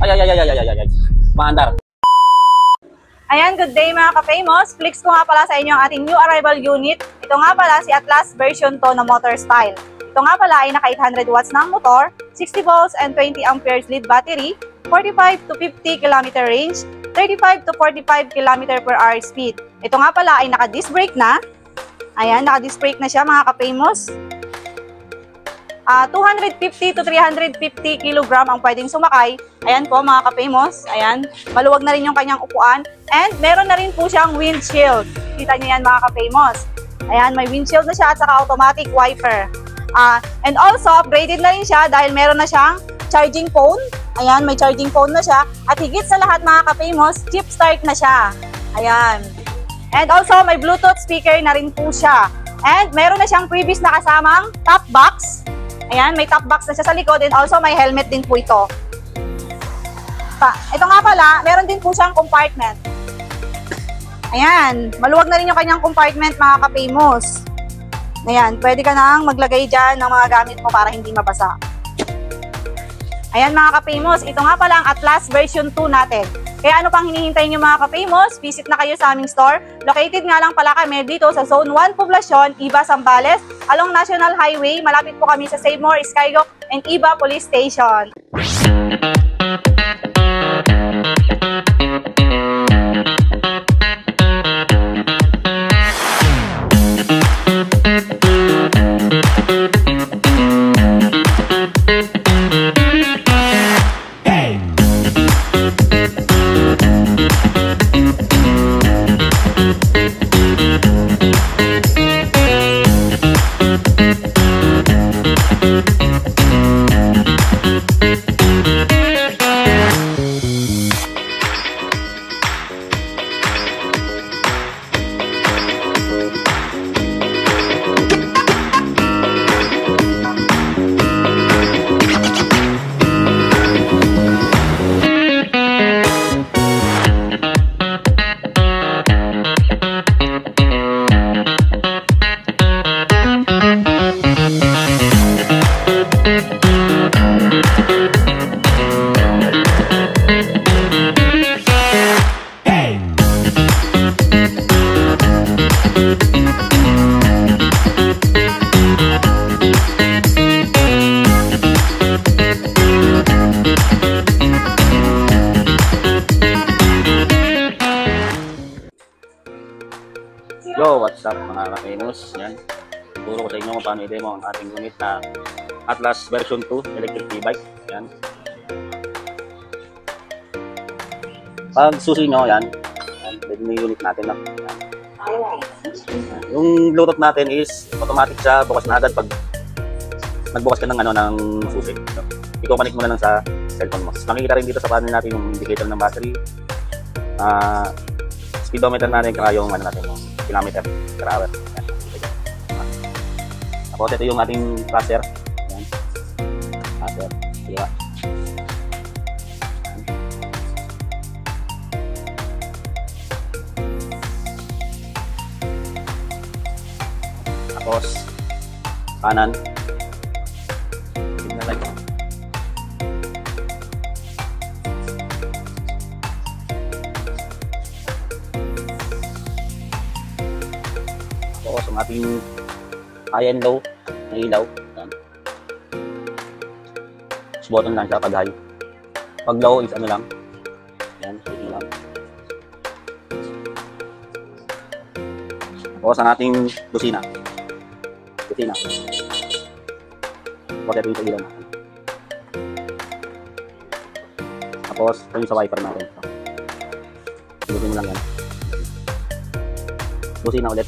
Ay. Maandar. Ayan, good day mga ka-famous. Flex ko nga pala sa inyo ang ating new arrival unit. Ito nga pala si Atlas version 2 na motor style. Ito nga pala ay naka 800 watts ng motor, 60 volts and 20 amperes lead battery, 45 to 50 km range, 35 to 45 km per hour speed. Ito nga pala ay naka disc brake na. Ayan, naka disc brake na siya mga ka-famous. 250 to 350 kg ang pwedeng sumakay. Ayan po mga ka-famous. Ayan, maluwag na rin yung kanyang upuan. And meron na rin po siyang windshield. Kita niyo yan mga ka-famous. Ayan, may windshield na siya at saka automatic wiper. And also, upgraded na rin siya dahil meron na siyang charging phone. Ayan, may charging phone na siya. At higit sa lahat mga ka-famous, chip start na siya. Ayan. And also, may Bluetooth speaker na rin po siya. And meron na siyang previous na kasamang top box. Ayan, may top box na siya sa likod and also may helmet din po ito. Ito nga pala, meron din po siyang compartment. Ayan, maluwag na rin yung kanyang compartment mga ka-famous. Ayan, pwede ka nang maglagay dyan ng mga gamit mo para hindi mabasa. Ayan mga ka-famous, ito nga pala ang Atlas version 2 natin. Kaya ano pang hinihintay nyo mga ka-famous? Visit na kayo sa aming store. Located nga lang pala kami dito sa Zone 1 Poblacion, Iba, Zambales, along National Highway. Malapit po kami sa Save More, Skygo, and Iba Police Station. Yo, what's up mga ka-famous? Yan. Turo ko sa inyo kung paano i-demo ang ating unit na Atlas version 2 electric e-bike. Yan. Pag susi nyo, yan. Pwede na yung unit natin. Yan. Yung Bluetooth natin is automatic siya, bukas na agad pag nagbukas ka ng, ng susi. So, i-connect mo na lang sa cellphone mo. Makikita rin dito sa panel natin yung indicator ng battery. Speedometer natin, kaya yung natin, yung kilometer per hour. Tapos ito yung ating cluster. Ayan. Cluster. Diba? Tapos kanan. Signal light. Tapos ang ating high and low na ilaw. Yan. Push button lang siya pag high. Pag low is ano lang. Yan, ito lang. Tapos ang ating busina. Busina. Tapos ito yung sa ilaw natin. Tapos ito yung sa wiper natin. Busin mo lang yan. Busina ulit.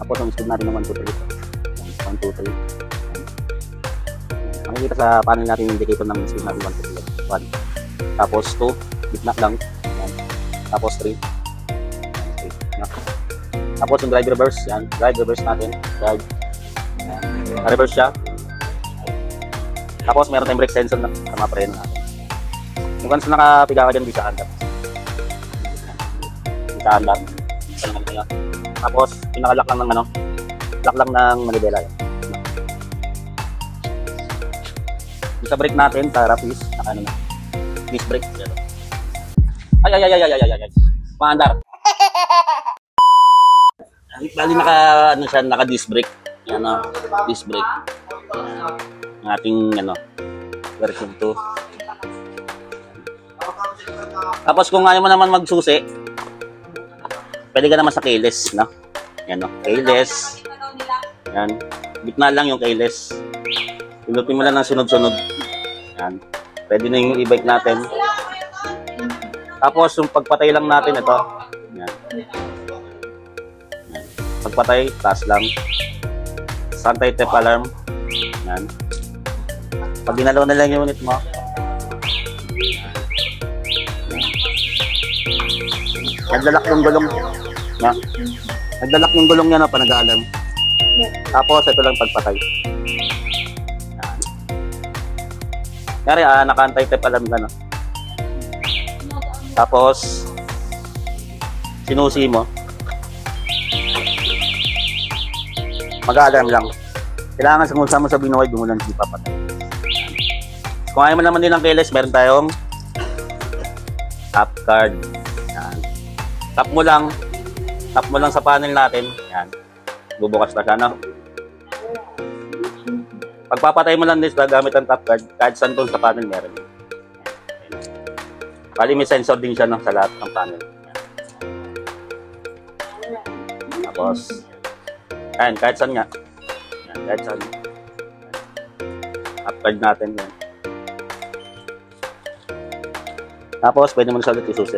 Tapos ang speed natin ng 1, 2, 3. 1, 2, 3. Makikita sa panel natin yung indicator ng speed natin 1, 2, 3. 1. Tapos 2, bitnak lang. Yan. Tapos 3. Tapos yung drive reverse. Yan. Drive reverse natin. Drive. Yan. Reverse siya. Tapos meron tayong brake sensor na mga preno natin. Yung once nakapiga ka dyan, di sa handap. Di sa handap. Tapos, pinaka-lock lang ng lock lang ng manibela yan. Yung sa brake natin, sa rapis, naka disc brake. Yan. Ay. Maandar. Bali naka disc brake. Yan o, disc brake. Ang ating version 2. Tapos kung ayaw mo naman magsusi, pwede ka naman sa keyless, no? Yan o, keyless. Yan. Gitna lang yung keyless. Pinutin mo lang ng sunod-sunod. Yan. Pwede na yung e-bike natin. Tapos yung pagpatay lang natin ito. Yan. Yan. Pagpatay, taas lang. Anti-theft alarm. Yan. Pag ginalaw na lang yung unit mo. Naglalak yung gulong. Na. Naglalak yung gulong niya na pa nag-alarm. Tapos ito lang pagpatay. Yan. Kaya naka-anti-theft alarm ka, no? Tapos sinusi mo. Mag-alarm lang. Kailangan kung saan mo sa binuhay, doon mo lang hindi papatay. Kung ayaw mo naman din ng keyless, meron tayong tap card. Yan. Tap mo lang sa panel natin. Yan. Bubukas na siya, no? Pagpapatay mo lang din gamit ang tap card, kahit saan doon sa panel meron. Bali may sensor din siya, no, sa lahat ng panel. Yan. Tapos ayan, kahit saan nga. Yan, kahit saan. Upcard natin yan. Tapos, pwede mo na siya ulit isusi.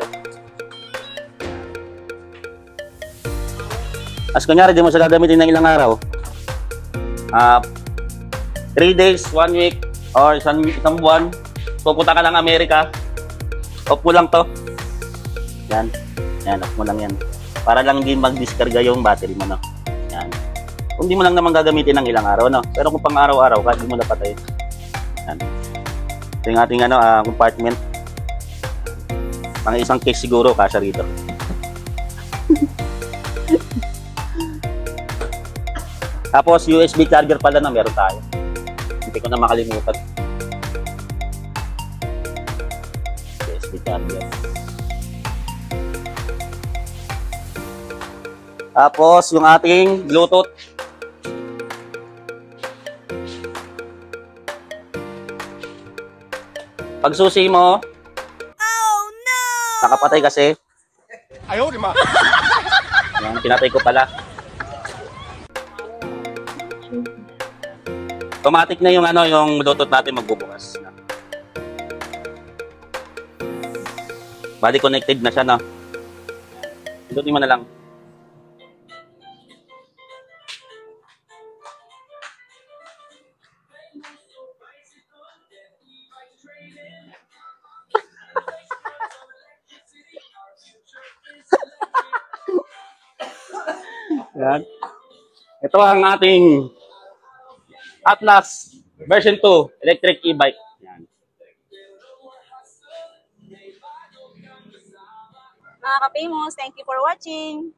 As kunyari, di mo siya gagamitin ng ilang araw. 3 days, 1 week, or isang buwan. Pupunta ka lang Amerika. Off mo lang to. Yan. Yan, off mo lang yan. Para lang hindi mag-discarga yung battery mo, no? Yan. Kung di mo lang naman gagamitin ng ilang araw, no? Pero kung pang araw-araw, kahit di mo napatay. Yan. Ito yung ating compartment. Mga isang case siguro, kasya rito. Tapos, USB charger pala na meron tayo. Hindi ko na makalimutan. USB charger. Tapos, yung ating Bluetooth. Pag susi mo, nakapatay kasi. Ayaw, di ma. Yan, pinatay ko pala. Automatic na yung yung Bluetooth natin magbubukas. Bali connected na siya, no? Pindutin mo na lang. Yan. Ito ang ating Atlas version 2 electric e-bike. Yan. Mga ka-famous, thank you for watching.